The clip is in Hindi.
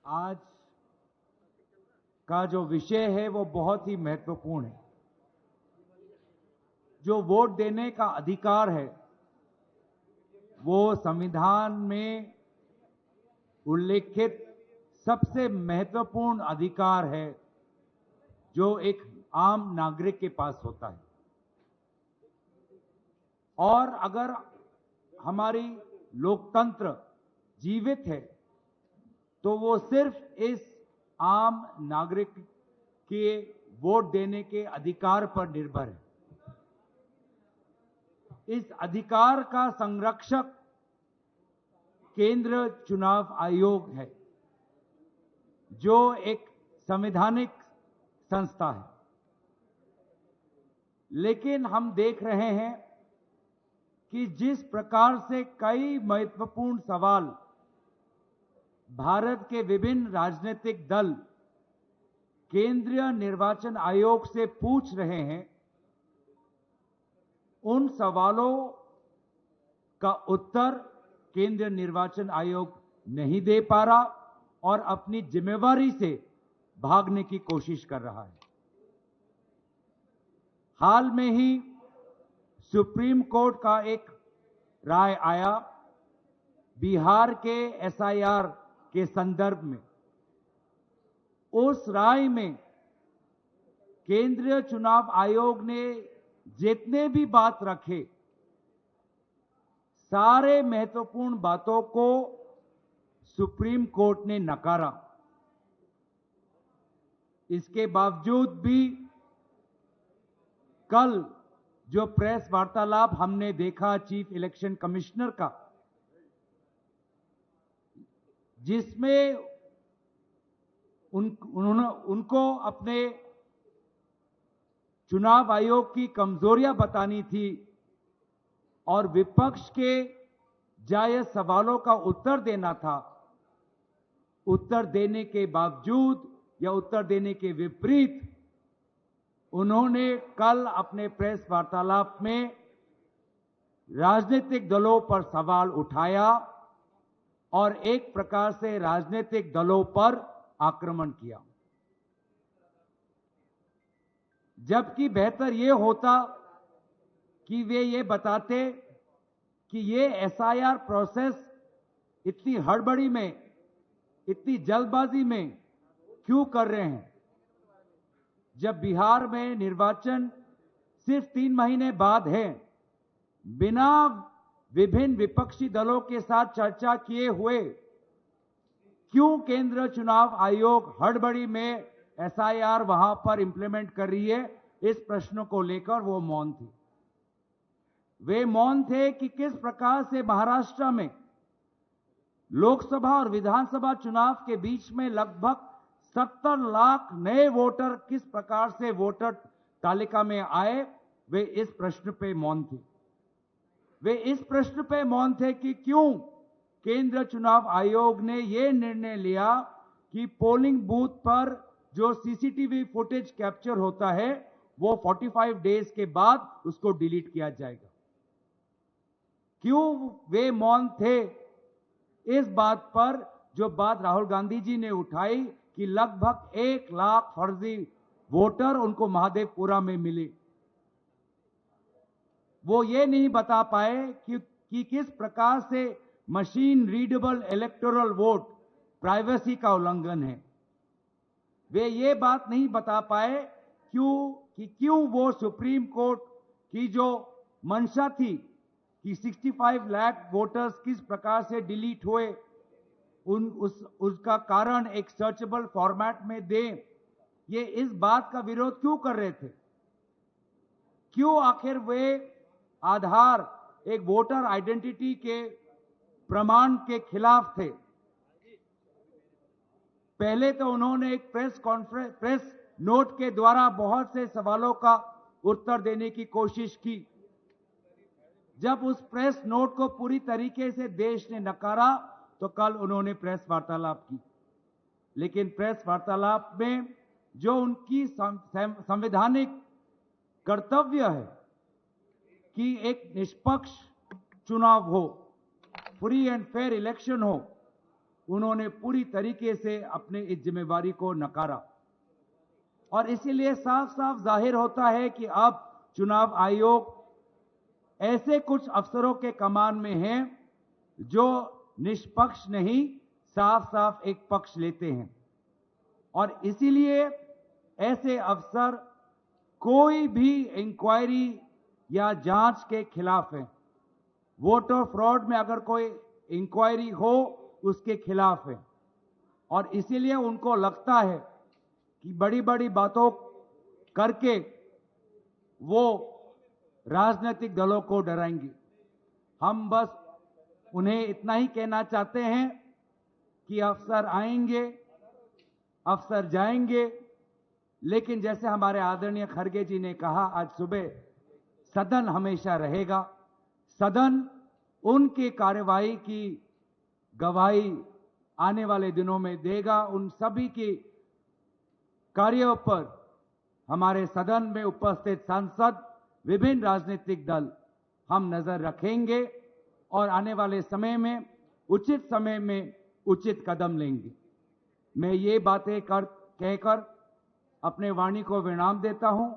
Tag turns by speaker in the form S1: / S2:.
S1: आज का जो विषय है वो बहुत ही महत्वपूर्ण है। जो वोट देने का अधिकार है वो संविधान में उल्लेखित सबसे महत्वपूर्ण अधिकार है जो एक आम नागरिक के पास होता है। और अगर हमारी लोकतंत्र जीवित है तो वो सिर्फ इस आम नागरिक के वोट देने के अधिकार पर निर्भर है। इस अधिकार का संरक्षक केंद्र चुनाव आयोग है, जो एक संवैधानिक संस्था है। लेकिन हम देख रहे हैं कि जिस प्रकार से कई महत्वपूर्ण सवाल भारत के विभिन्न राजनीतिक दल केंद्रीय निर्वाचन आयोग से पूछ रहे हैं, उन सवालों का उत्तर केंद्रीय निर्वाचन आयोग नहीं दे पा रहा और अपनी जिम्मेवारी से भागने की कोशिश कर रहा है। हाल में ही सुप्रीम कोर्ट का एक राय आया बिहार के एसआईआर के संदर्भ में। उस राय में केंद्रीय चुनाव आयोग ने जितने भी बात रखे, सारे महत्वपूर्ण बातों को सुप्रीम कोर्ट ने नकारा। इसके बावजूद भी कल जो प्रेस वार्तालाप हमने देखा चीफ इलेक्शन कमिश्नर का, जिसमें उनको अपने चुनाव आयोग की कमजोरियां बतानी थी और विपक्ष के जायज सवालों का उत्तर देना था। उत्तर देने के बावजूद या उत्तर देने के विपरीत उन्होंने कल अपने प्रेस वार्तालाप में राजनीतिक दलों पर सवाल उठाया और एक प्रकार से राजनीतिक दलों पर आक्रमण किया। जबकि बेहतर यह होता कि वे ये बताते कि ये एसआईआर प्रोसेस इतनी हड़बड़ी में, इतनी जल्दबाजी में क्यों कर रहे हैं, जब बिहार में निर्वाचन सिर्फ 3 महीने बाद है। बिना विभिन्न विपक्षी दलों के साथ चर्चा किए हुए क्यों केंद्रीय चुनाव आयोग हड़बड़ी में एसआईआर वहां पर इंप्लीमेंट कर रही है, इस प्रश्न को लेकर वो मौन थे। वे मौन थे कि किस प्रकार से महाराष्ट्र में लोकसभा और विधानसभा चुनाव के बीच में लगभग 70 लाख नए वोटर किस प्रकार से वोटर तालिका में आए, वे इस प्रश्न पे मौन थे। वे इस प्रश्न पे मौन थे कि क्यों केंद्रीय चुनाव आयोग ने यह निर्णय लिया कि पोलिंग बूथ पर जो सीसीटीवी फुटेज कैप्चर होता है वो 45 डेज के बाद उसको डिलीट किया जाएगा। क्यों वे मौन थे इस बात पर, जो बात राहुल गांधी जी ने उठाई कि लगभग 1 लाख फर्जी वोटर उनको महादेवपुरा में मिले। वो ये नहीं बता पाए कि किस प्रकार से machine readable electoral vote privacy का उल्लंघन है। वे ये बात नहीं बता पाए क्यों वो सुप्रीम कोर्ट की जो मंशा थी कि 65 लाख वोटर्स किस प्रकार से डिलीट हुए, उसका कारण एक सर्चेबल फॉर्मेट में दें, ये इस बात का विरोध क्यों कर रहे थे? क्यों आखिर वे आधार एक वोटर आइडेंटिटी के प्रमाण के खिलाफ थे? पहले तो उन्होंने एक प्रेस नोट के द्वारा बहुत से सवालों का उत्तर देने की कोशिश की। जब उस प्रेस नोट को पूरी तरीके से देश ने नकारा तो कल उन्होंने प्रेस वार्तालाप की। लेकिन प्रेस वार्तालाप में जो उनकी संवैधानिक कर्तव्य है कि एक निष्पक्ष चुनाव हो, फ्री एंड फेयर इलेक्शन हो, उन्होंने पूरी तरीके से अपनी इस जिम्मेवारी को नकारा और इसीलिए साफ साफ जाहिर होता है कि अब चुनाव आयोग ऐसे कुछ अफसरों के कमान में हैं जो निष्पक्ष नहीं, साफ साफ एक पक्ष लेते हैं और इसीलिए ऐसे अफसर कोई भी इंक्वायरी या जांच के खिलाफ है। वोटर फ्रॉड में अगर कोई इंक्वायरी हो उसके खिलाफ है और इसीलिए उनको लगता है कि बड़ी बड़ी बातों करके वो राजनीतिक दलों को डराएंगे। हम बस उन्हें इतना ही कहना चाहते हैं कि अफसर आएंगे, अफसर जाएंगे, लेकिन जैसे हमारे आदरणीय खड़गे जी ने कहा आज सुबह, सदन हमेशा रहेगा। सदन उनकी कार्यवाही की गवाही आने वाले दिनों में देगा। उन सभी की कार्यों पर हमारे सदन में उपस्थित सांसद, विभिन्न राजनीतिक दल हम नजर रखेंगे और आने वाले समय में उचित कदम लेंगे। मैं ये बातें कहकर अपने वाणी को विराम देता हूं।